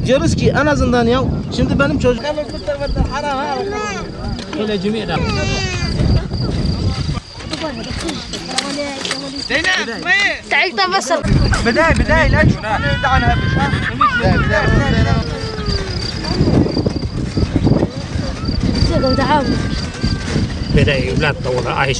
diyoruz ki en azından ya şimdi benim çocuk تعبت بس بداية لا تشوف عنها بداية لا تطور عايش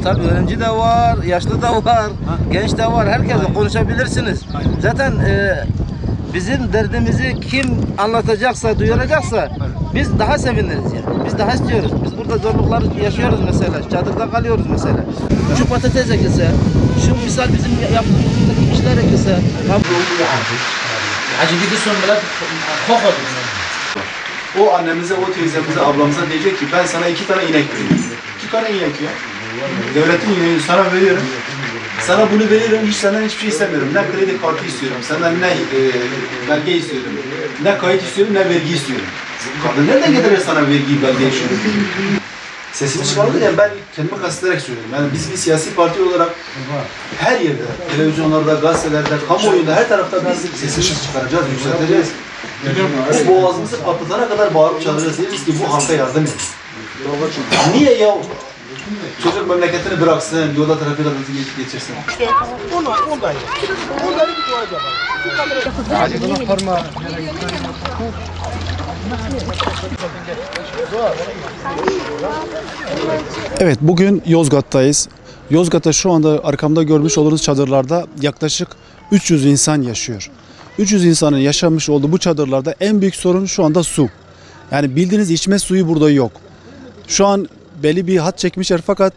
Tabii öğrenci de var, yaşlı da var, genç de var. Herkese konuşabilirsiniz. Zaten bizim derdimizi kim anlatacaksa, duyuracaksa biz daha seviniriz yani. Biz daha istiyoruz. Biz burada zorluklar yaşıyoruz mesela. Çadırda kalıyoruz mesela. Şu patates ekilse, şu misal bizim yaptığımız işler ekilse. Acı son biraz kokodu. O annemize, o teyzemize, ablamıza diyecek ki ben sana 2 tane inek veriyorum. 2 tane inek ya. Devletin ineğini sana veriyorum. Sana bunu veriyorum, hiç senden hiçbir şey istemiyorum. Ne kredi kartı istiyorum, senden ne belge istiyorum, ne kayıt istiyorum, ne vergi istiyorum. Kadın nereden getirir sana vergiyi, belgeyi şu? Sesimi çıkardı ya, ben kendime kastederek söylüyorum. Yani biz bir siyasi parti olarak her yerde, televizyonlarda, gazetelerde, kamuoyunda, her tarafta biz sesimizi çıkaracağız, yükselteceğiz. O boğazımızı patlatana kadar bağırıp çağıracağız. Diyeceğiz ki bu halka yardım edin. Niye ya? Çocuk memleketini bıraksın, yolda trafik adası geçirsin. Evet, bugün Yozgat'tayız. Yozgat'ta şu anda arkamda görmüş olduğunuz çadırlarda yaklaşık 300 insan yaşıyor. 300 insanın yaşamış olduğu bu çadırlarda en büyük sorun şu anda su. Yani bildiğiniz içme suyu burada yok. Şu an belli bir hat çekmişler fakat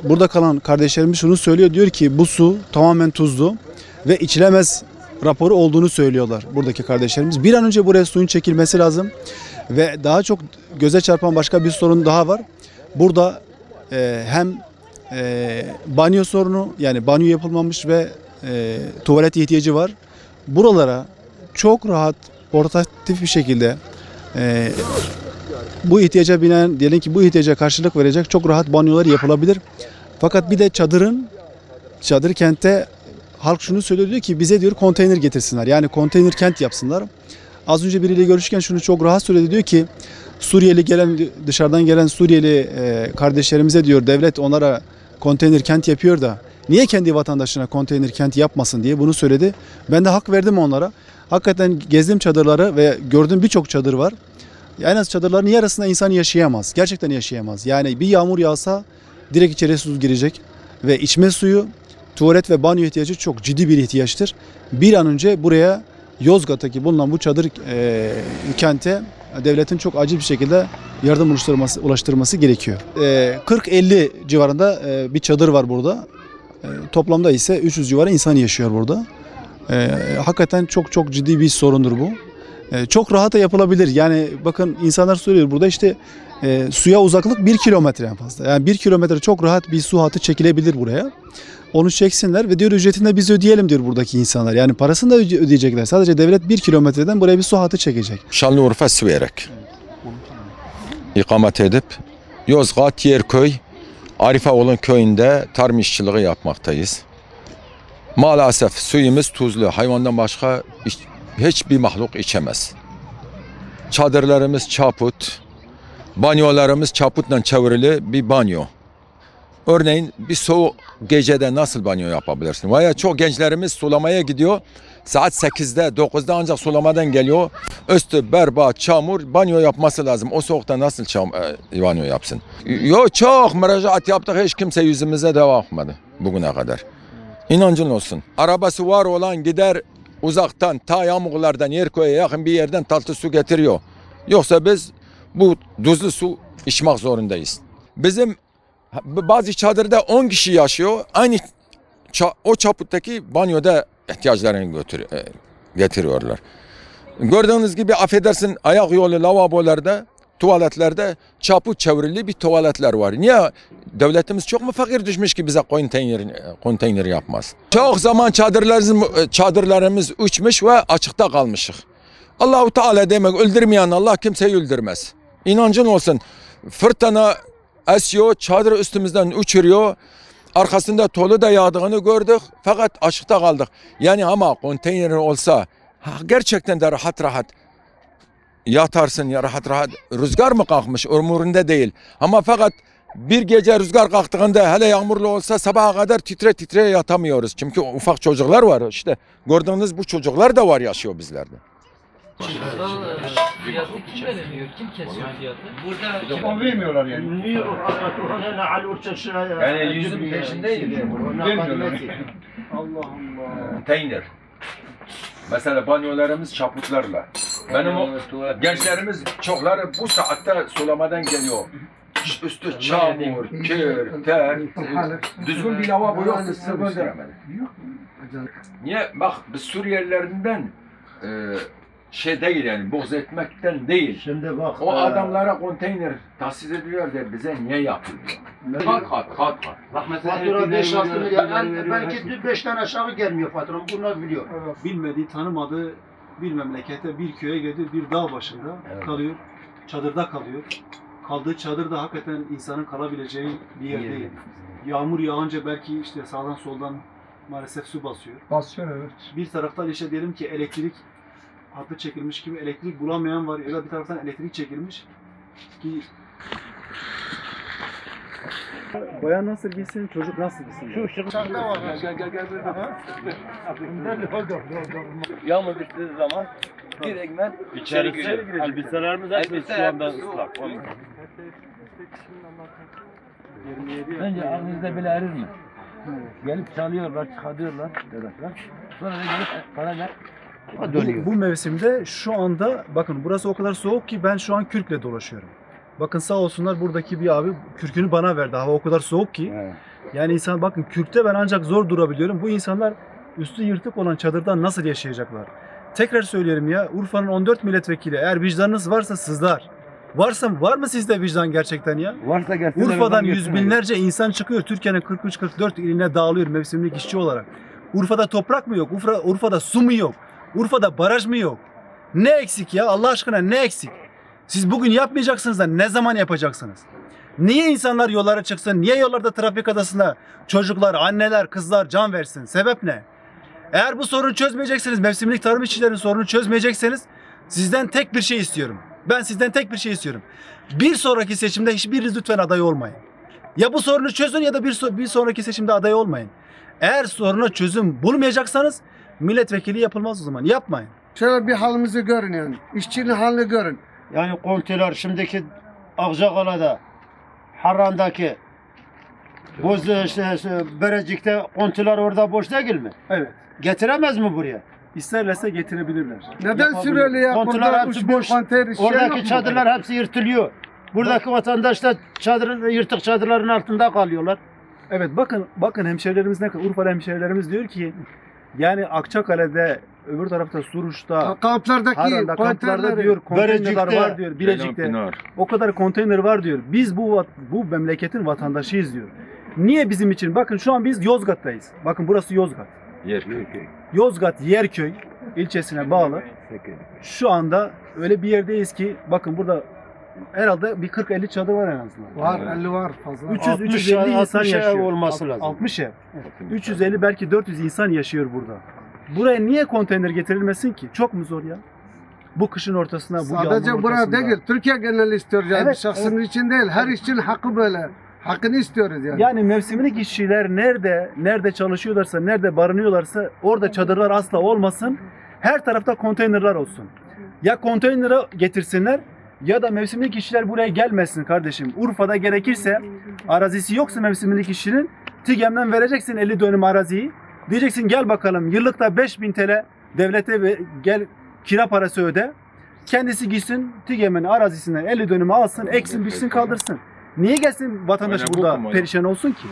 burada kalan kardeşlerimiz şunu söylüyor. Diyor ki bu su tamamen tuzlu ve içilemez raporu olduğunu söylüyorlar buradaki kardeşlerimiz. Bir an önce buraya suyun çekilmesi lazım. Ve daha çok göze çarpan başka bir sorun daha var. Burada hem banyo sorunu, yani banyo yapılmamış ve tuvalet ihtiyacı var. Buralara çok rahat, portatif bir şekilde bu ihtiyaca binen, diyelim ki bu ihtiyaca karşılık verecek çok rahat banyolar yapılabilir. Fakat bir de çadır kentte halk şunu söylüyor, diyor ki bize diyor konteyner getirsinler. Yani konteyner kent yapsınlar. Az önce biriyle görüşürken şunu çok rahat söyledi, diyor ki dışarıdan gelen Suriyeli kardeşlerimize diyor devlet onlara konteyner kent yapıyor da niye kendi vatandaşına konteyner kent yapmasın diye bunu söyledi. Ben de hak verdim onlara. Hakikaten gezdim çadırları ve gördüğüm birçok çadır var. En az çadırların yarısında insan yaşayamaz. Gerçekten yaşayamaz. Yani bir yağmur yağsa direkt içeri su girecek ve içme suyu, tuvalet ve banyo ihtiyacı çok ciddi bir ihtiyaçtır. Bir an önce buraya Yozgat'taki bulunan bu çadır kente devletin çok acil bir şekilde yardım ulaştırması gerekiyor. 40-50 civarında bir çadır var burada. Toplamda ise 300 civarı insan yaşıyor burada. Hakikaten çok ciddi bir sorundur bu. Çok rahat da yapılabilir. Yani bakın insanlar söylüyor burada işte suya uzaklık 1 kilometre en fazla. Yani 1 kilometre çok rahat bir su hattı çekilebilir buraya. Onu çeksinler ve diyor ücretini de biz ödeyelim diyor buradaki insanlar. Yani parasını da ödeyecekler. Sadece devlet 1 kilometreden buraya bir su hattı çekecek. Şanlıurfa Süverek ikamet edip Yozgat Yerköy Arifoğlu köyünde tarım işçiliği yapmaktayız. Maalesef suyumuz tuzlu. Hayvandan başka hiçbir mahluk içemez. Çadırlarımız çaput. Banyolarımız çaputla çevrili bir banyo. Örneğin bir soğuk gecede nasıl banyo yapabilirsin? Veya çok gençlerimiz sulamaya gidiyor. Saat 8'de 9'da ancak sulamadan geliyor. Üstü berbat, çamur, banyo yapması lazım. O soğukta nasıl banyo yapsın? Yok, çok müracaat yaptık, hiç kimse yüzümüze de bakmadı bugüne kadar. İnancın olsun. Arabası var olan gider uzaktan ta Yamuklardan Yerköy'e yakın bir yerden tatlı su getiriyor. Yoksa biz bu tuzlu su içmek zorundayız. Bizim bazı çadırda 10 kişi yaşıyor. Aynı o çaputtaki banyoda ihtiyaçlarını getiriyorlar. Gördüğünüz gibi affedersin ayak yolu lavabolarda, tuvaletlerde çaput çevrili bir tuvaletler var. Niye? Devletimiz çok mu fakir düşmüş ki bize konteyner yapmaz? Çok zaman çadırlarımız uçmuş ve açıkta kalmışız. Allahu Teala demek öldürmeyen Allah kimseyi öldürmez. İnancın olsun. Fırtına esiyor, çadır üstümüzden uçuruyor. Arkasında tolu da yağdığını gördük fakat açıkta kaldık. Yani ama konteynerin olsa gerçekten de rahat yatarsın ya rahat rüzgar mı kalkmış umurunda değil. Ama fakat bir gece rüzgar kalktığında hele yağmurlu olsa sabaha kadar titre yatamıyoruz. Çünkü ufak çocuklar var işte gördüğünüz bu çocuklar da var yaşıyor bizlerde. Fiyatı kim belirliyor? Kim kesiyor fiyatı? Burada On vermiyorlar yani. Yani yüzün peşindeyiz. Vermiyorlar. Allah Allah. Konteyner. Mesela banyolarımız çaputlarla. Benim o gençlerimiz çokları bu saatte sulamadan geliyor. Üstü çamur, kir, ter, düzgün bir lavabo yok, size gönderemedim. Niye? Bak biz Suriyelilerinden şey değil yani, boz etmekten değil. Şimdi bak. O adamlara konteyner tahsis ediliyor da bize niye yapılıyor? Kat. Fatura 5-6 milyar. Belki 5'ten aşağı gelmiyor faturam. Bunlar biliyor. Bilmediği, tanımadığı bir memlekete, bir köye gidiyor, bir dağ başında kalıyor, çadırda kalıyor. Kaldığı çadırda hakikaten insanın kalabileceği bir yer değil. Yağmur yağınca belki işte sağdan soldan maalesef su basıyor. Basıyor evet. Bir taraftan işte diyelim ki elektrik hattı çekilmiş, kimi elektrik bulamayan var ya da bir taraftan elektrik çekilmiş ki bayan nasıl gitsin, çocuk nasıl gitsin? Şu ışıklarda var. yağmur düştüğü zaman direktmen içeri giriyor. Elbiselerimiz hepsi şu anda ıslak. Bence aklınızda bile erir mi? Gelip çalıyorlar, çıkarıyorlar dedekler. Sonra da gelip parayla Bu mevsimde şu anda bakın burası o kadar soğuk ki ben şu an kürkle dolaşıyorum. Bakın sağ olsunlar buradaki bir abi kürkünü bana verdi. Hava o kadar soğuk ki. Evet. Yani insan bakın kürkte ben ancak zor durabiliyorum. Bu insanlar üstü yırtık olan çadırdan nasıl yaşayacaklar? Tekrar söylüyorum ya Urfa'nın 14 milletvekili eğer vicdanınız varsa sızlar. Var mı sizde vicdan gerçekten ya? varsa gelsin. Urfa'dan yüz binlerce insan çıkıyor. Türkiye'nin 43-44 iline dağılıyor mevsimlik işçi olarak. Urfa'da toprak mı yok? Urfa'da su mu yok? Urfa'da baraj mı yok? Ne eksik ya? Allah aşkına ne eksik? Siz bugün yapmayacaksınız da ne zaman yapacaksınız? Niye insanlar yollara çıksın? Niye yollarda trafik adasında çocuklar, anneler, kızlar can versin? Sebep ne? Eğer bu sorunu çözmeyeceksiniz, mevsimlik tarım işçilerinin sorunu çözmeyecekseniz sizden tek bir şey istiyorum. Ben sizden tek bir şey istiyorum. Bir sonraki seçimde hiçbiriniz lütfen aday olmayın. Ya bu sorunu çözün ya da bir sonraki seçimde aday olmayın. Eğer soruna çözüm bulmayacaksanız milletvekili yapılmaz o zaman. Yapmayın. Şöyle bir halimizi görün yani. İşçinin halini görün. Yani konteyner şimdiki Akçakala'da, Harran'daki, Berecik'te konteyner orada boş değil mi? Evet. Getiremez mi buraya? İsterlerse getirebilirler. Neden Suriyeli'ye Konteyner hepsi boş? Oradaki çadırlar hepsi yırtılıyor. Buradaki vatandaşlar yırtık çadırların altında kalıyorlar. Evet bakın hemşehrilerimiz ne kadar Urfalı hemşehrilerimiz diyor ki yani Akçakale'de öbür tarafta Suruç'ta Kamplardaki Harran'da kamplarda diyor konteynerler var diyor Bilecik'te o kadar konteyner var diyor. Biz bu memleketin vatandaşıyız diyor. Niye bizim için? Bakın şu an biz Yozgat'tayız. Bakın burası Yozgat. Yozgat Yerköy ilçesine bağlı. Şu anda öyle bir yerdeyiz ki bakın burada herhalde bir 40-50 çadır var en azından. Var, 50 var fazla. 300-350 insan yaşıyor. Olması lazım. 60 ev. 350 belki 400 insan yaşıyor burada. Buraya niye konteyner getirilmesin ki? Çok mu zor ya? Bu kışın ortasına, bu yağmurun ortasında. Sadece buraya değil, Türkiye geneli istiyoruz yani. Evet, Şahsının için değil, her işçinin hakkı böyle. Hakkını istiyoruz yani. Yani mevsimlik işçiler nerede çalışıyorlarsa, nerede barınıyorlarsa orada çadırlar asla olmasın. Her tarafta konteynerler olsun. Ya konteynere getirsinler ya da mevsimlik işçiler buraya gelmesin kardeşim. Urfa'da gerekirse arazisi yoksa mevsimlik işçinin TİGEM'den vereceksin 50 dönüm araziyi. Diyeceksin gel bakalım yıllıkta 5000 TL devlete gel kira parası öde. Kendisi gitsin TİGEM'in arazisinden 50 dönümü alsın, eksin, biçsin, kaldırsın. Niye gelsin vatandaş burada perişan olsun ki?